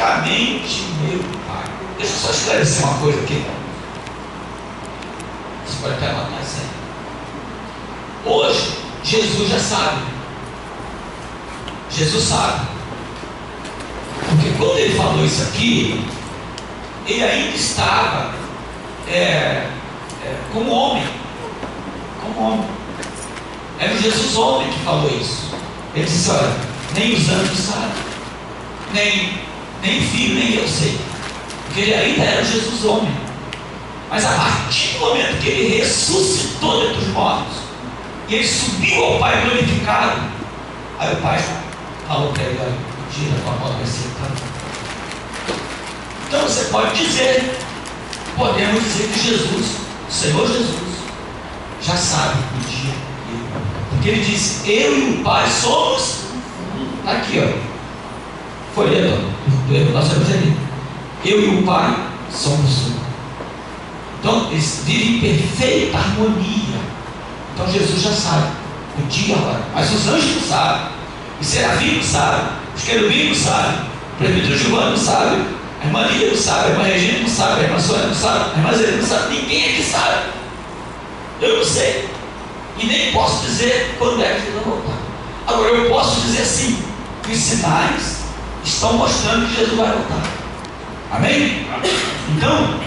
unicamente meu Pai. Deixa eu só esclarecer uma coisa aqui. Você pode até anotar isso aí. Hoje, Jesus já sabe. Jesus sabe. Porque quando ele falou isso aqui, ele ainda estava como homem. Como homem. Era o Jesus homem que falou isso. Ele disse: olha, nem os anjos sabem, nem o filho, nem eu sei. Porque ele ainda era o Jesus homem. Mas a partir do momento que ele ressuscitou dentre os mortos, e ele subiu ao Pai glorificado, aí o Pai falou para ele: olha, tira a tua mão vai ser. Então você pode dizer, podemos dizer que Jesus, o Senhor Jesus, já sabe o dia. Porque ele disse: eu e o Pai somos. Aqui, ó. Folheto, nós temos ali. Eu e o Pai somos um. Então eles vivem em perfeita harmonia. Então Jesus já sabe o dia e a hora. Mas os anjos não sabem, os serafins não sabem, os querubins não sabem, o presbítero Giovanni não sabe, a irmã Lídia não sabe, a irmã Regina não sabe, a irmã Sônia não sabe, a irmã Zé não sabe, ninguém aqui sabe. Eu não sei. E nem posso dizer quando é que Jesus vai voltar. Agora eu posso dizer sim, que os sinais estão mostrando que Jesus vai voltar. Amém? Então,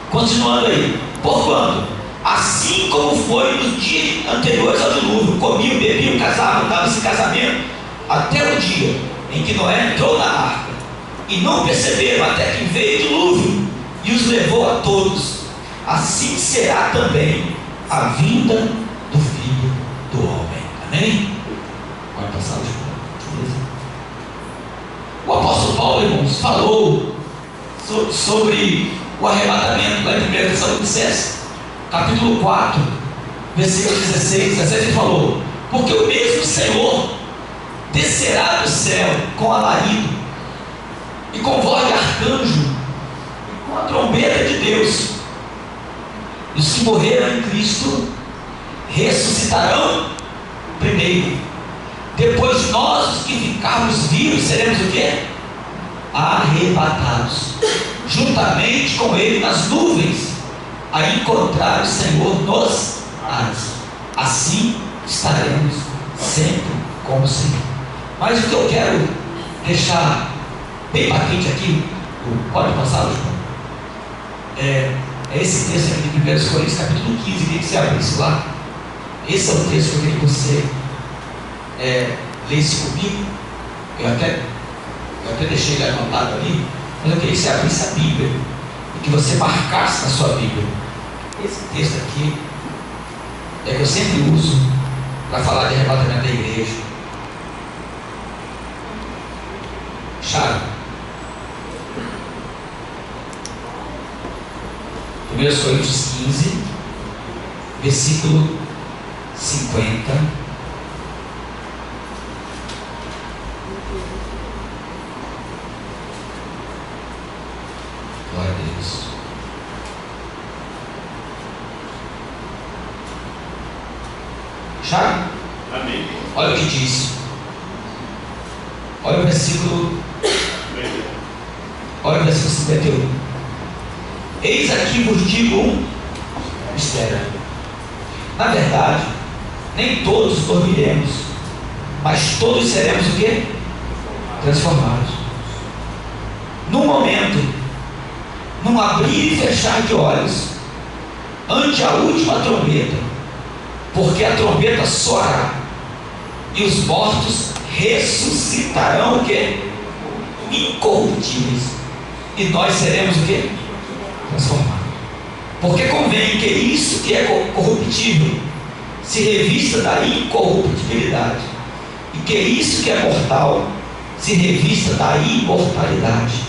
continuando aí. Porquanto, assim como foi nos dias anteriores ao dilúvio, comiam, bebiam, casavam, davam-se casamento, até o dia em que Noé entrou na arca, e não perceberam até que veio o dilúvio e os levou a todos, assim será também a vinda do Filho do Homem. Amém? Pode passar de novo. O apóstolo Paulo, irmãos, falou sobre o arrebatamento lá em 1 Tessalonicenses, capítulo 4, versículo 16, 17, ele falou: porque o mesmo Senhor descerá do céu com alarido, e com voz de arcanjo, e com a trombeta de Deus. E os que morreram em Cristo ressuscitarão primeiro. Depois nós, os que ficarmos vivos, seremos o quê? Arrebatados, juntamente com Ele nas nuvens, a encontrar o Senhor nos ares. Assim estaremos sempre com o Senhor. Mas o que eu quero deixar bem patente aqui, pode passar, é esse texto aqui de 1 Coríntios, capítulo 15, queria que você abrisse lá. Esse é o texto que eu queria que você lesse comigo. Eu até deixei ele anotado ali, mas eu queria que você abrisse a Bíblia e que você marcasse na sua Bíblia. Esse texto aqui é que eu sempre uso para falar de arrebatamento da igreja. Chave. 1 Coríntios 15, versículo 50. Glória a Deus. Chave? Amém. Olha o que diz. Olha o versículo. Olha o versículo 51. Eis aqui vos digo um mistério. Na verdade, nem todos dormiremos, mas todos seremos o quê? Transformados. Num momento, num abrir e fechar de olhos, ante a última trombeta, porque a trombeta soará, e os mortos ressuscitarão o quê? Incorruptíveis, e nós seremos o quê? Transformados. Porque convém que isso que é corruptível se revista da incorruptibilidade, e que isso que é mortal se revista da imortalidade.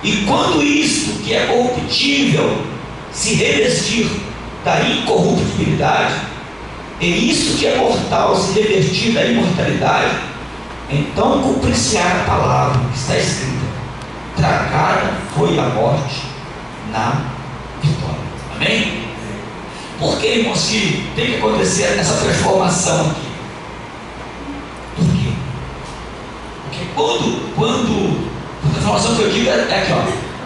E quando isto que é corruptível se revestir da incorruptibilidade, e isso que é mortal se revestir da imortalidade, então cumprir-se-á a palavra que está escrita: tragada foi a morte na vitória. Amém? Por que, irmãos, que tem que acontecer essa transformação aqui? Por quê? Porque quando transformação que eu digo é aqui, ó,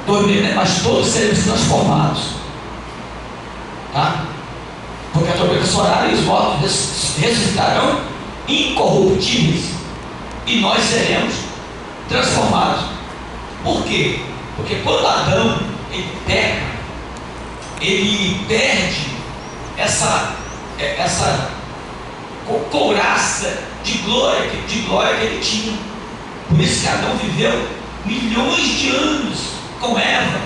dormir, né? Mas todos seremos transformados, tá? Porque a trombeta soará e os mortos ressuscitarão incorruptíveis e nós seremos transformados. Por quê? Porque quando Adão ele peca, ele perde essa couraça de glória que ele tinha. Por isso que Adão viveu milhões de anos com Eva,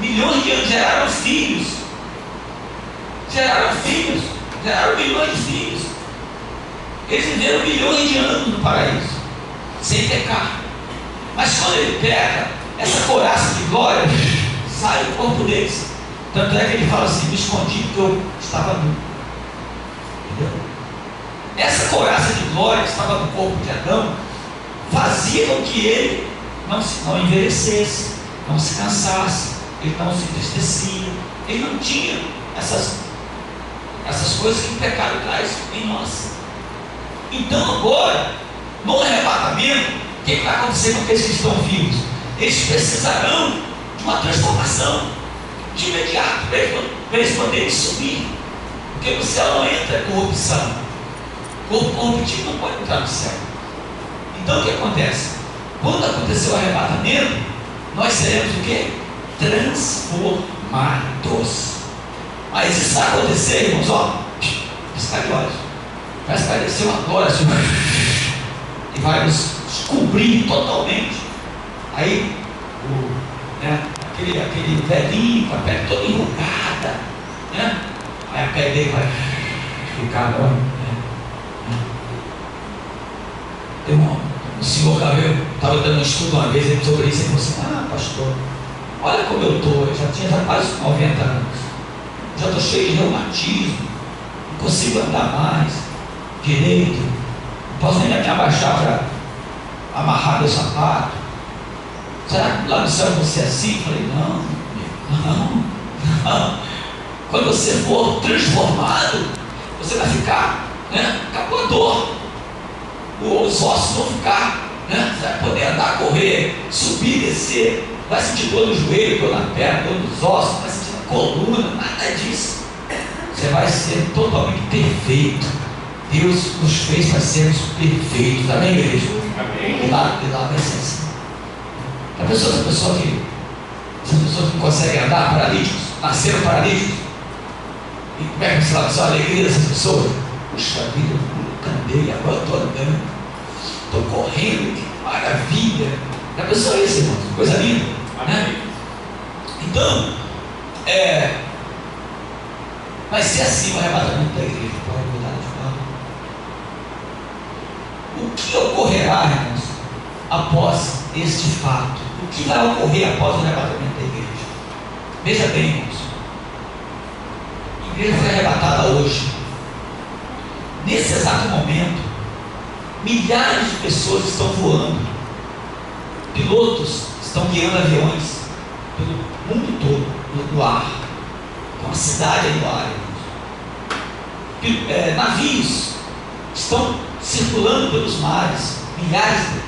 milhões de anos, geraram milhões de filhos. Eles viveram milhões de anos no paraíso, sem pecar. Mas quando ele peca, essa couraça de glória sai do corpo deles. Tanto é que ele fala assim: me escondi porque eu estava nu. Entendeu? Essa couraça de glória que estava no corpo de Adão fazia com que ele não envelhecesse, não se cansasse, ele não se entristecia, ele não tinha essas coisas que o pecado traz em nós. Então agora, no arrebatamento, o que vai acontecer com aqueles que estão vivos? Eles precisarão de uma transformação de imediato para eles poderem subir, porque no céu não entra corrupção. Corpo corruptível não pode entrar no céu. Então o que acontece? Quando acontecer o arrebatamento, nós seremos o quê? Transformados. Mas isso vai acontecer, irmãos, ó, piscar de olhos. Vai aparecer uma glória assim, e vai nos cobrir totalmente. Aí aquele velhinho com a pele toda enrugada, né? Aí a pele dele vai ficar agora, Tem um senhor que estava dando um estudo uma vez sobre isso, ele falou assim: pastor, olha como eu estou, eu já tinha quase 90 anos, já estou cheio de reumatismo, não consigo andar mais direito, não posso nem me abaixar para amarrar meu sapato. Será que lá no céu você é assim? Eu falei: não. Quando você for transformado, você vai ficar, acabou a dor, os ossos vão ficar, você vai poder andar, correr, subir, descer, vai sentir dor no joelho, dor na perna, dor nos ossos, não vai sentir na coluna, nada disso. Você vai ser totalmente perfeito. Deus nos fez para sermos perfeitos, amém, igreja? Amém. E lá vai ser assim. Essa pessoa que não consegue andar, paralíticos, nasceram paralíticos, e como é que você vai ser a alegria dessas pessoas? Puxa vida, eu nunca andei, agora estou andando, estou correndo, que maravilha. Já pensou isso, irmão? Coisa linda, né? Então, vai ser assim o arrebatamento da igreja. O que ocorrerá, irmãos, após este fato? O que vai ocorrer após o arrebatamento da igreja? Veja bem, irmãos, a igreja foi arrebatada hoje. Nesse exato momento, milhares de pessoas estão voando, pilotos estão guiando aviões pelo mundo todo, no ar, com a cidade aí no ar, irmãos. Navios estão circulando pelos mares, milhares de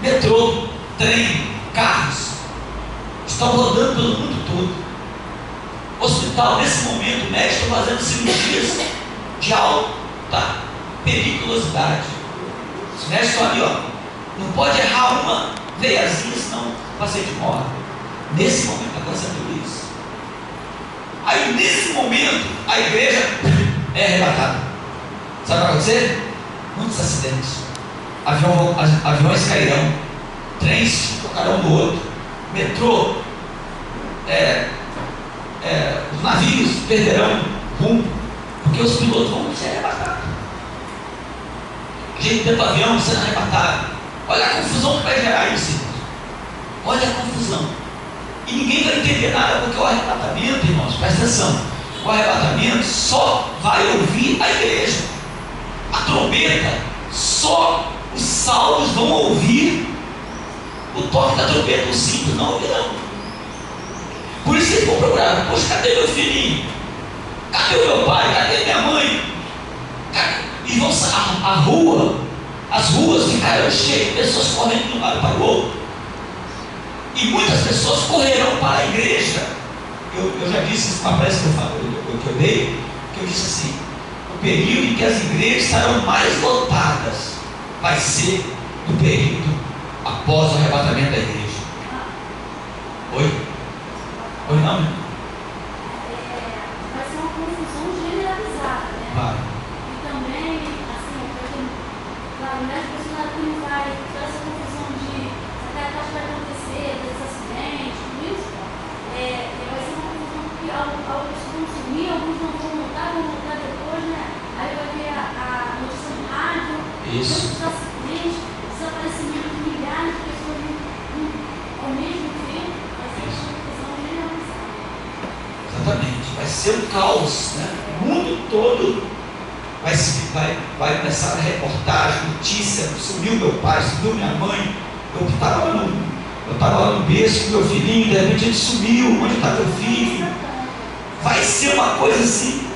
metrô, trem, carros estão rodando pelo mundo todo. Hospital, nesse momento, médicos estão fazendo cirurgias de alta periculosidade. Os médicos estão ali, não pode errar uma veiazinha, senão o paciente morre. Nesse momento está acontecendo isso. Aí, nesse momento, a igreja é arrebatada. Sabe o que vai acontecer? Muitos acidentes. Aviões cairão, trens tocarão no outro, metrô, os navios perderão rumo, porque os pilotos vão ser arrebatados. Gente dentro do avião sendo arrebatado. Olha a confusão que vai gerar isso, irmãos. Olha a confusão. E ninguém vai entender nada, porque o arrebatamento, irmãos, presta atenção, o arrebatamento só vai ouvir a igreja. A trombeta, só os salvos vão ouvir o toque da trombeta, os simples não ouvirão. Por isso eles vão procurar: poxa, cadê meu filhinho? Cadê o meu pai? Cadê minha mãe? E vão as ruas ficarão cheias de pessoas correndo de um lado para o outro. E muitas pessoas correrão para a igreja. Eu já disse isso numa palestra que eu dei, que eu disse assim: o período em que as igrejas estarão mais lotadas vai ser no período após o arrebatamento da igreja. Oi? Oi não, né? Vai ser uma confusão generalizada, né? Vai. E também, assim, claro, as pessoas não vai toda essa confusão de se a catástrofe vai acontecer, desses acidentes, tudo isso, vai ser uma confusão que alguns vão sumir, alguns não vão voltar depois, né? Aí vai ver a notícia no rádio, Isso. os acidentes, desaparecimento de milhares de pessoas ao mesmo tempo, vai ser uma confusão generalizada. Exatamente. Vai ser um caos, né? O mundo todo vai começar a reportagem, notícia: sumiu meu pai, sumiu minha mãe. Eu estava lá no berço com meu filhinho, de repente ele sumiu. Onde está meu filho? Vai ser uma coisa assim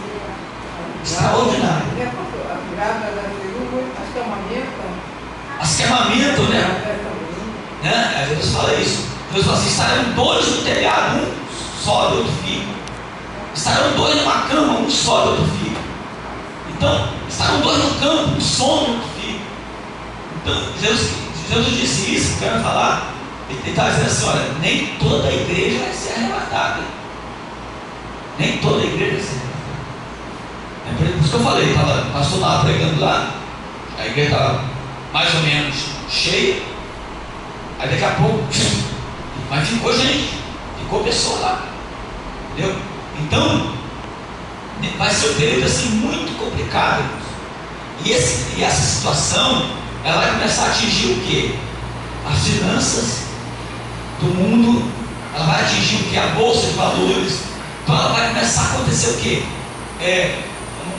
extraordinária. A virada da viúva, Asquemamento, né? Às vezes fala isso. Deus fala assim: estarão dois no telhado, um só do outro filho. Estarão dois numa cama, um só do outro filho. Então, estarão dois no campo, um só do outro filho. Então, Jesus disse isso, quero falar. Ele estava dizendo assim: olha, nem toda a igreja vai ser arrebatada. Nem toda a igreja vai ser arrebatada. É por isso que eu falei, o pastor estava pregando lá, a igreja estava mais ou menos cheia, aí daqui a pouco, mas ficou gente, ficou pessoa lá, entendeu? Então, vai ser um período assim muito complicado, e essa situação, ela vai começar a atingir o quê? As finanças do mundo, ela vai atingir o quê? A bolsa de valores. Então ela vai começar a acontecer o quê?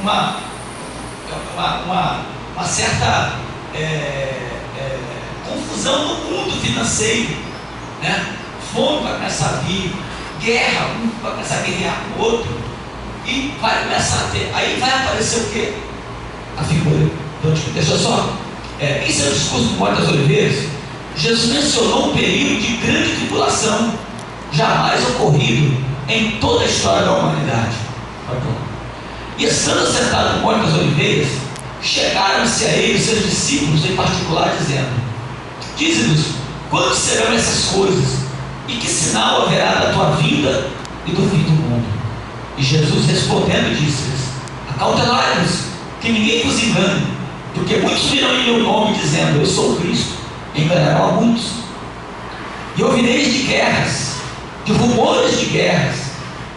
Uma certa confusão no mundo financeiro, né? Fome vai começar a vir, guerra, um vai começar a guerrear com o outro, e vai começar a ter, aí vai aparecer o quê? A figura. Deixa eu só, em seu discurso do Monte das Oliveiras, Jesus mencionou um período de grande tribulação jamais ocorrido em toda a história da humanidade. E estando sentado no Monte das Oliveiras, chegaram-se a ele seus discípulos em particular, dizendo: dize-nos, quando serão essas coisas? E que sinal haverá da tua vinda e do fim do mundo? E Jesus respondendo disse-lhes: acautelai-vos, que ninguém vos engane, porque muitos virão em meu nome dizendo: eu sou Cristo, e enganarão a muitos. E ouvireis de guerras, de rumores de guerras.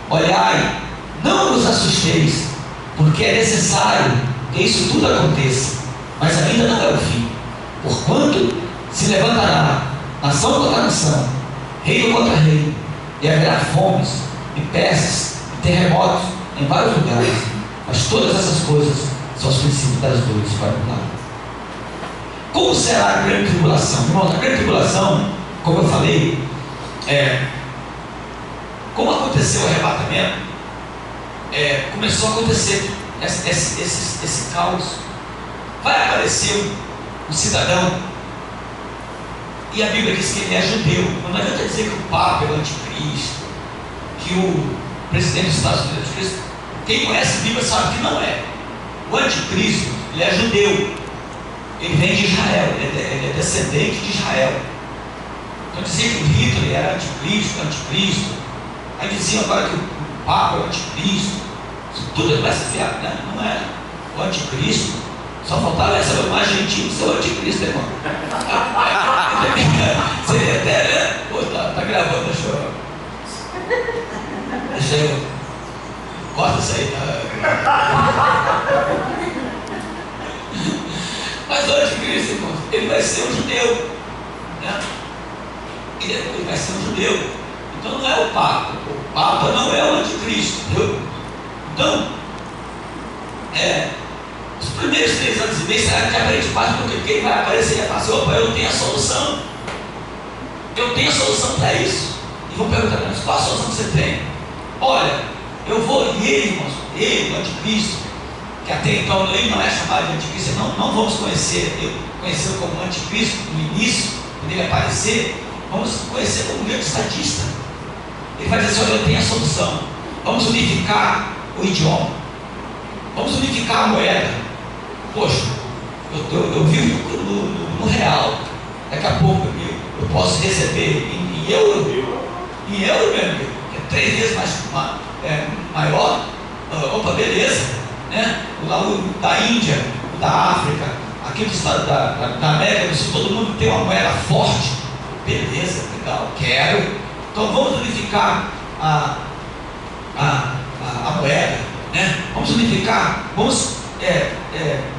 Olhai, não vos assusteis, porque é necessário que isso tudo aconteça, mas ainda não é o fim. Porquanto se levantará nação contra nação, reino contra reino, e haverá fomes, e pestes, e terremotos em vários lugares. Mas todas essas coisas são os princípios das dores para o lado. Como será a grande tribulação? Irmãos, a grande tribulação, como eu falei, como aconteceu o arrebatamento, começou a acontecer esse caos. Vai aparecer um cidadão, e a Bíblia diz que ele é judeu. Não adianta dizer que o Papa é o anticristo, que o presidente dos Estados Unidos é o anticristo. Quem conhece a Bíblia sabe que não é. O anticristo, ele é judeu, ele vem de Israel, ele é descendente de Israel. Então dizia que o Hitler era anticristo. Aí diziam agora que o Papa é o anticristo. Isso tudo é essa fiada, né? Não é o anticristo. Só faltava essa mais gentil ser o anticristo, irmão. Seria até, né? Pô, tá gravando, deixa eu. Corta isso aí, tá? Mas o anticristo, irmão, ele vai ser um judeu, né? Ele vai ser um judeu. Então não é o Papa. O Papa não é o anticristo, entendeu? Então, os primeiros 3 anos e meio será que aparente parte, porque quem vai aparecer e falar assim: opa, eu tenho a solução. Eu tenho a solução para isso. E vão perguntar para nós: qual a solução que você tem? Olha, eu vou, e ele, irmãos, ele, o anticristo, que até então ele não é chamado de anticristo, não vamos conhecer, eu conhecê-lo como anticristo no início, quando ele aparecer, Vamos conhecer como um grande estadista. Ele vai dizer assim: olha, eu tenho a solução. Vamos unificar o idioma. Vamos unificar a moeda. Poxa, eu vivo no real. Daqui a pouco eu posso receber em euro. Em euro, meu amigo, que é 3 vezes maior. Opa, beleza. Né? O da Índia, o da África, aqui do estado da América do Sul, todo mundo tem uma moeda forte. Beleza, legal, quero. Então vamos unificar a moeda, né? Vamos unificar, vamos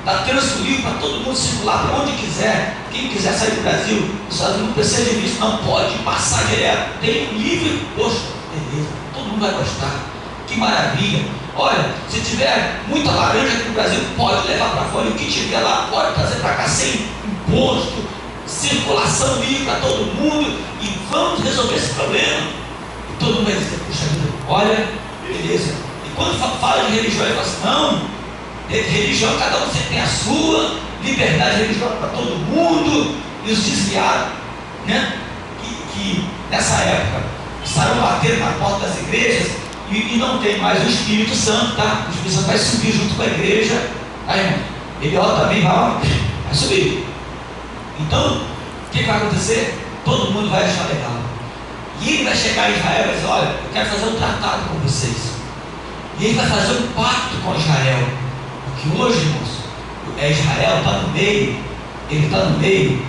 dar trânsito livre para todo mundo circular para onde quiser. Quem quiser sair do Brasil, os Estados Unidos não precisa de visto, não pode passar direto, tem livre. Poxa, beleza, todo mundo vai gostar, que maravilha. Olha, se tiver muita laranja aqui no Brasil, pode levar para fora, e o que tiver lá pode trazer para cá sem imposto, circulação livre para todo mundo, e vamos resolver esse problema. E todo mundo vai dizer: puxa vida, olha, beleza. E quando fala de religião, ele fala assim: não, religião, cada um sempre tem a sua, liberdade religiosa para todo mundo. E os desviados, né, que nessa época estarão batendo na porta das igrejas, e não tem mais o Espírito Santo, tá? O Espírito Santo vai subir junto com a igreja, tá, irmão? Ele também vai subir. Então, o que vai acontecer? Todo mundo vai achar legal. E ele vai chegar em Israel e vai dizer: olha, eu quero fazer um tratado com vocês. E ele vai fazer um pacto com Israel. Porque hoje, irmãos, Israel está no meio, ele está no meio,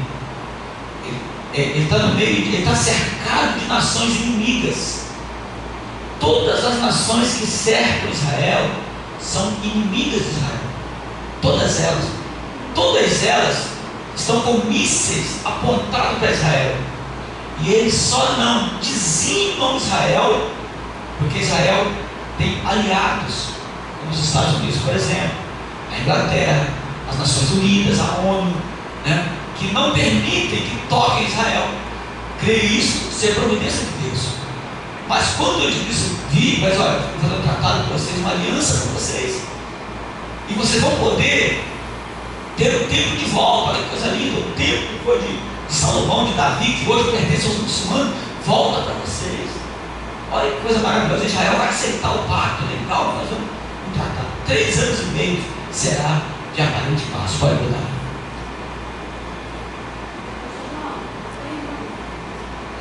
ele está cercado de nações inimigas. Todas as nações que cercam Israel são inimigas de Israel. Todas elas estão com mísseis apontados para Israel. E eles só não dizimam Israel porque Israel tem aliados, como os Estados Unidos, por exemplo, a Inglaterra, as Nações Unidas, a ONU, né, que não permitem que toquem Israel. Creio isso ser providência de Deus. Mas quando ele disse: mas olha, vou fazer um tratado com vocês, uma aliança com vocês, e vocês vão poder ter o tempo de volta. Olha que coisa linda, o tempo que foi de Salomão, de Davi, que hoje pertence aos muçulmanos, volta para vocês. Olha que coisa maravilhosa. Israel vai aceitar o pacto, legal, vai fazer um tratado. 3 anos e meio será de aparente paz. Pode mudar.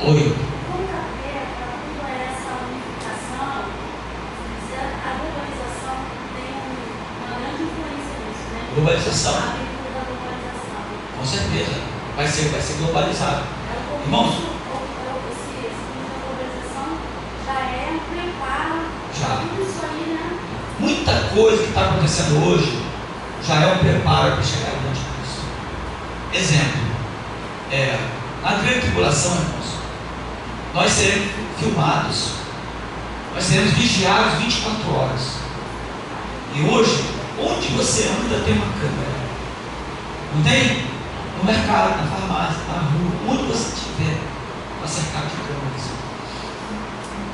Oi. Globalização. Com certeza. Vai ser globalizado. Irmãos, já é um preparo. Já. Isso aí, né? Muita coisa que está acontecendo hoje já é um preparo para chegar diante de Cristo. Exemplo, na grande tribulação, irmãos, nós seremos filmados, nós seremos vigiados 24 horas. E hoje, onde você anda tem uma câmera. Não tem? No mercado, na farmácia, na rua, onde você estiver, está cercado de câmeras.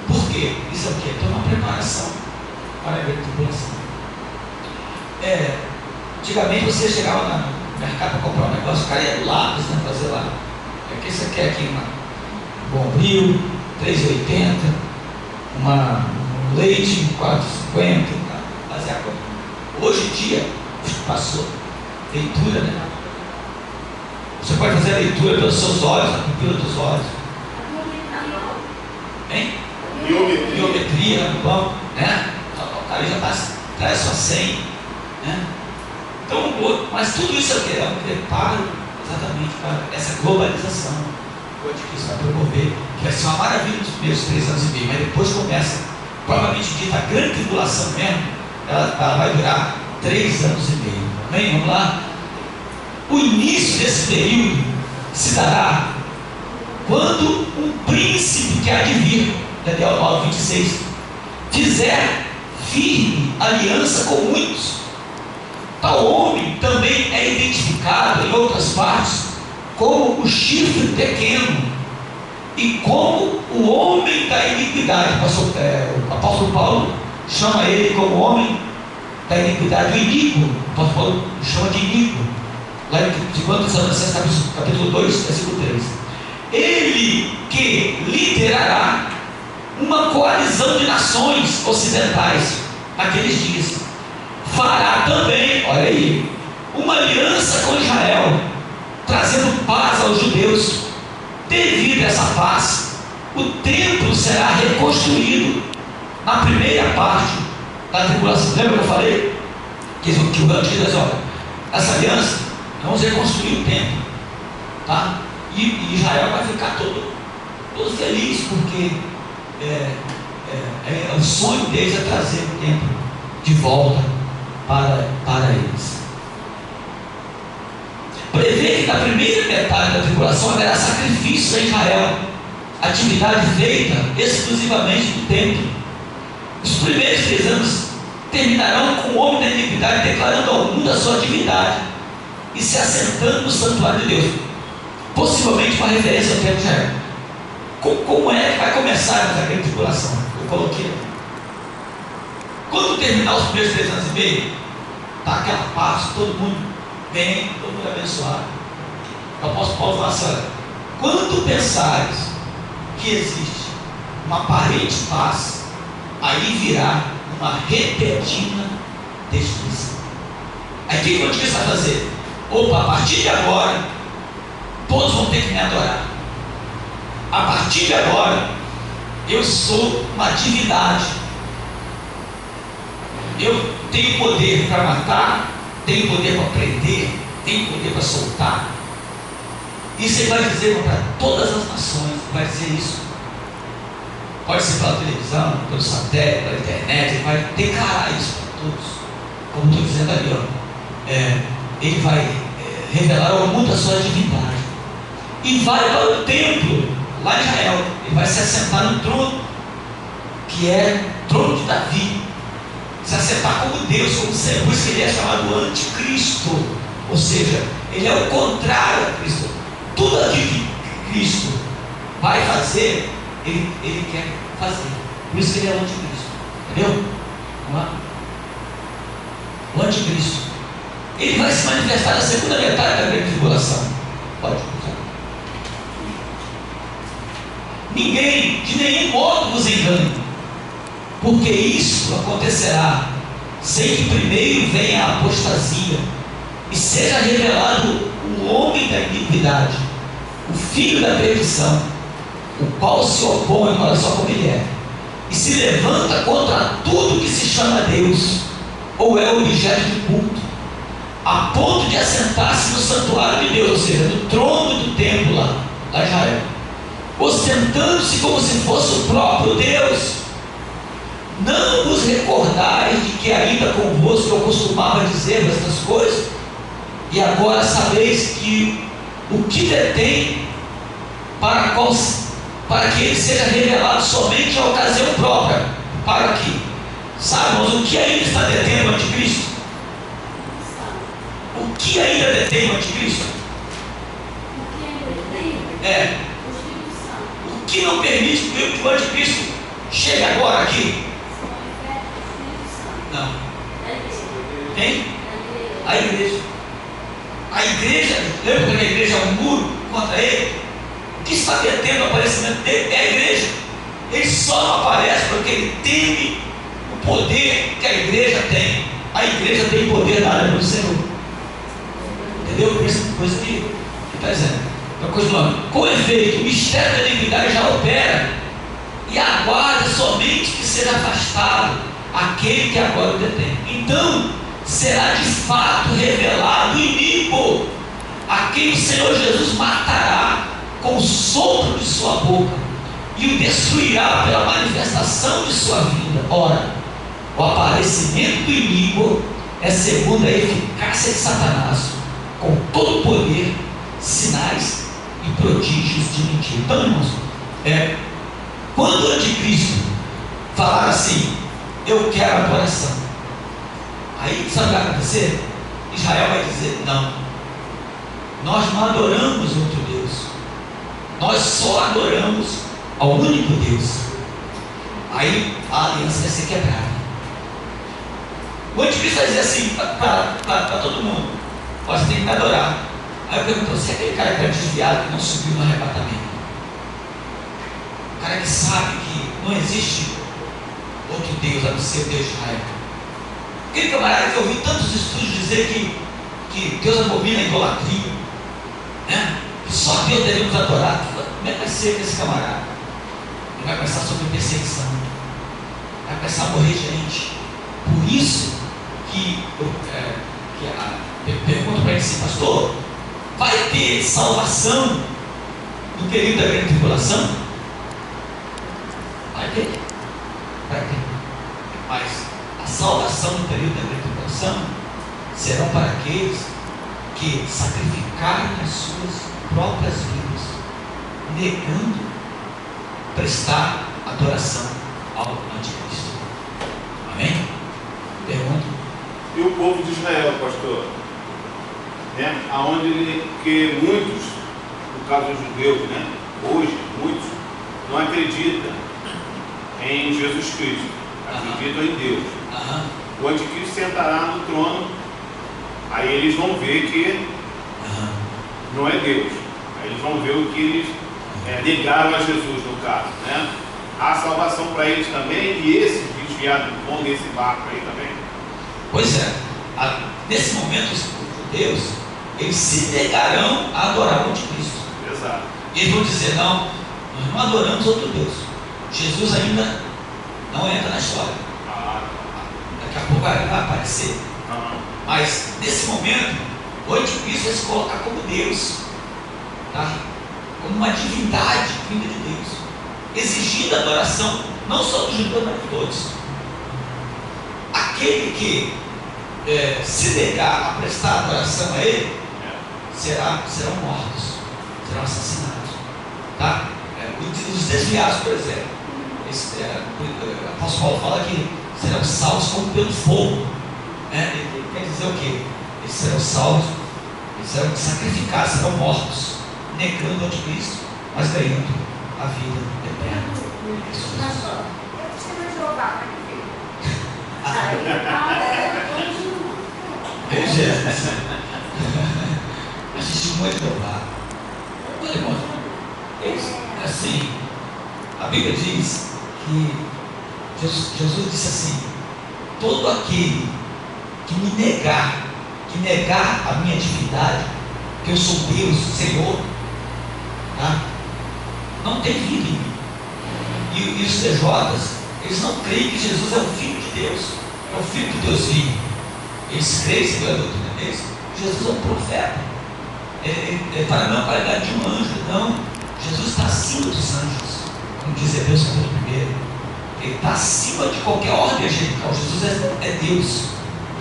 Por quê? Isso é o quê? É uma preparação para a grande tribulação. Antigamente você chegava no mercado para comprar um negócio, o cara ia do lápis, né, fazer lá. O que você quer aqui? Bombril, R$3,80, um leite, R$4,50, fazer a compra. Hoje em dia, passou. Leitura, né? Você pode fazer a leitura pelos seus olhos, a pupila dos olhos. Hein? Biometria no banco, né? O cara já traz sua senha, né? Então, mas tudo isso é o que? É um preparo exatamente para essa globalização que o anticristo vai promover, que vai ser uma maravilha nos primeiros 3 anos e meio, mas depois começa, provavelmente dita, a grande tribulação mesmo, ela vai durar 3 anos e meio. Amém? Vamos lá? O início desse período se dará quando um príncipe que há de vir, Daniel 9:26, fizer firme aliança com muitos. Tal homem também é identificado em outras partes como o chifre pequeno e como o homem da iniquidade. O apóstolo Paulo chama ele como homem da iniquidade, o iníquo. O apóstolo Paulo chama de iníquo, lá em 2 Tessalonicenses capítulo 2, versículo 3. Ele uma coalizão de nações ocidentais naqueles dias. Fará também, olha aí, uma aliança com Israel, trazendo paz aos judeus. Devido a essa paz, o templo será reconstruído na primeira parte da tribulação. Lembra que eu falei? Que o anjo diz assim: olha, essa aliança, vamos reconstruir o templo, tá? E Israel vai ficar todo feliz, porque o sonho deles é trazer o templo de volta para eles. Prevê que na primeira metade da tribulação haverá sacrifícios a Israel, atividade feita exclusivamente no templo. Os primeiros 3 anos terminarão com o homem da iniquidade declarando ao mundo a sua divindade e se assentando no santuário de Deus, possivelmente uma referência ao templo de Israel. Como é que vai começar essa grande tribulação? Eu coloquei. Quando terminar os primeiros 3 anos e meio, está aquela paz, todo mundo bem, todo mundo abençoado. O apóstolo Paulo fala assim: olha, quando pensares que existe uma aparente paz, aí virá uma repentina destruição. Aí o que o anticristo vai fazer? Opa, a partir de agora, todos vão ter que me adorar. A partir de agora, eu sou uma divindade. Eu tenho poder para matar, tenho poder para prender, tenho poder para soltar. Isso ele vai dizer para todas as nações, vai dizer isso. Pode ser pela televisão, pelo satélite, pela internet, ele vai declarar isso para todos. Como estou dizendo ali, ó, ele vai revelar ao mundo a sua divindade. E vai para o templo, lá em Israel, ele vai se assentar no trono, que é o trono de Davi. Se assentar como Deus, como Senhor. Por isso que ele é chamado Anticristo. Ou seja, ele é o contrário a Cristo. Tudo aquilo que Cristo vai fazer, ele quer fazer. Por isso que ele é o Anticristo. Entendeu? Vamos lá? O Anticristo. Ele vai se manifestar na segunda metade da grande tribulação. Pode começar. Ninguém, de nenhum modo, vos engane, porque isso acontecerá sem que primeiro venha a apostasia e seja revelado o homem da iniquidade, o filho da perdição, o qual se opõe, olha só como ele é, e se levanta contra tudo que se chama Deus ou é objeto de culto, a ponto de assentar-se no santuário de Deus, ou seja, no trono do templo lá em Israel, ostentando-se como se fosse o próprio Deus. Não vos recordais de que ainda convosco eu costumava dizer estas coisas, e agora sabeis que o que detém para que ele seja revelado somente à ocasião própria, para que, sabe, mas o que ainda está detendo o anticristo? O que ainda detém o anticristo? O que ainda tem? É. O que não permite que o anticristo chegue agora aqui? Não. Quem? A igreja. A igreja, lembra que a igreja é um muro contra ele? O que está detendo o aparecimento dele é a igreja. Ele só não aparece porque ele teme o poder que a igreja tem. A igreja tem poder dado pelo Senhor. Entendeu? Por isso, coisa que está dizendo. Então, continuando. Com efeito, o mistério da iniquidade já opera e aguarda somente que seja afastado aquele que agora o detém. Então será de fato revelado o iníquo, a quem o Senhor Jesus matará com o sopro de sua boca e o destruirá pela manifestação de sua vinda. Ora, o aparecimento do iníquo é segundo a eficácia de Satanás, com todo o poder, sinais e prodígios de mentira. Então, irmãos, quando o anticristo falar assim, eu quero adoração, aí sabe o que vai acontecer? Israel vai dizer, não, nós não adoramos outro Deus, nós só adoramos ao único Deus. Aí a aliança vai ser quebrada. O anticristo vai dizer assim para todo mundo, você tem que me adorar. Aí eu pergunto, você é aquele cara que era desviado, que não subiu no arrebatamento, o cara que sabe que não existe outro Deus a não ser o Deus de Israel. Aquele camarada que ouviu tantos estudos dizer que Deus abomina a idolatria, né? Que só Deus devemos adorar. Como é que vai ser esse camarada? Ele vai começar a sofrer perseguição, vai começar a morrer gente. Por isso que eu pergunto para ele assim: pastor, vai ter salvação no período da grande tribulação? Vai ter. Mas a salvação no período da grande tribulação serão para aqueles que sacrificarem as suas próprias vidas, negando prestar adoração ao anticristo. Amém? Pergunta. E o povo de Israel, pastor? Né? Aonde que muitos, no caso dos judeus, né? Hoje, muitos não acreditam em Jesus Cristo, acreditam em Deus. O anticristo sentará no trono, aí eles vão ver que não é Deus. Aí eles vão ver o que eles negaram a Jesus, no caso, né? Há salvação para eles também, e esses desviados vão nesse barco aí também. Pois é, nesse momento os judeus, eles se negarão a adorar o anticristo. Exato. Eles vão dizer: não, nós não adoramos outro Deus. Jesus ainda não entra na história. Daqui a pouco vai aparecer. Mas nesse momento, o anticristo vai se colocar como Deus, tá? Como uma divindade vinda de Deus, exigindo adoração, não só dos judeus, mas de todos. Aquele que se negar a prestar adoração a ele, serão mortos, serão assassinados, tá? Os desviados, por exemplo, o apóstolo Paulo fala que serão salvos como pelo fogo, né? Ele quer dizer o quê? Eles serão salvos, eles serão sacrificados, serão mortos, negando o anticristo, mas ganhando a vida eterna. Meu Jesus, assisti muito Jeová. Olha, irmão, assim, a Bíblia diz que Jesus disse assim: todo aquele que me negar, a minha divindade, que eu sou Deus, Senhor, tá? Não tem vida em mim. E os TJs, eles não creem que Jesus é o Filho de Deus, é o Filho de Deus vivo. Eles creem, segundo a doutrina deles, que Jesus é um profeta. Ele fala: não, para dar de um anjo. Não, Jesus está acima dos anjos, como diz Hebreus capítulo 1. Ele está acima de qualquer ordem angelical. Jesus é Deus,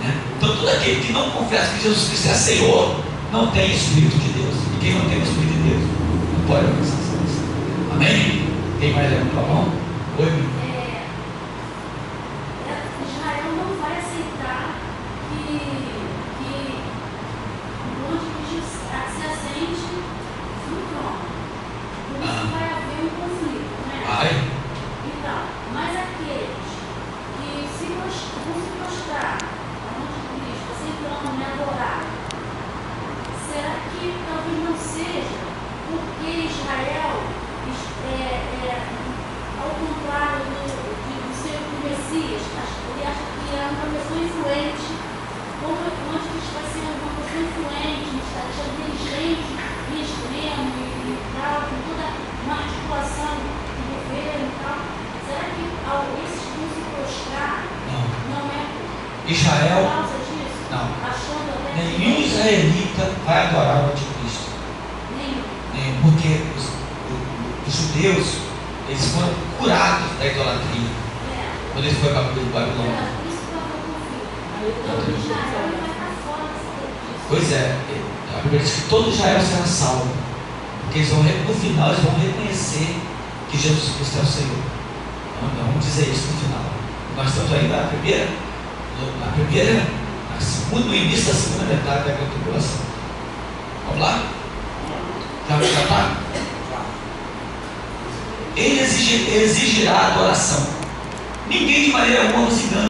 né? Então todo aquele que não confessa que Jesus Cristo é Senhor não tem Espírito de Deus. E quem não tem o Espírito de Deus não pode alcançar essa coisa. Amém? Quem mais levanta a mão? Oi, meu. Israel não vai aceitar que o anticristo se assente no trono. Por isso vai haver um conflito, né? Vai. Então, mas aqueles que vão se prostrar ao anticristo, aceitando me adorar, será que talvez não seja porque Israel, ao contrário do seu Messias, ele acha que é uma pessoa influente, como o anticristo vai ser uma pessoa influente, está inteligente e extremo e tal, com toda uma articulação de governo e tal. Será que esses que vão se prostrar não é Israel, por causa disso? não. Achando até Nenhum israelita vai adorar o anticristo. Nenhum. Porque os judeus, eles foram curados da idolatria quando eles foram para o Babilônia. Por isso que eu confio. Israel vai estar fora disso. Pois é, a Bíblia diz que todo Israel será salvo, porque eles no final eles vão reconhecer que Jesus Cristo é o Senhor. Então, vamos dizer isso no final. Nós estamos ainda na segunda, no início da segunda metade da grande tribulação. Vamos lá? Já está? Ele exigirá adoração. Ninguém de maneira alguma nos engana.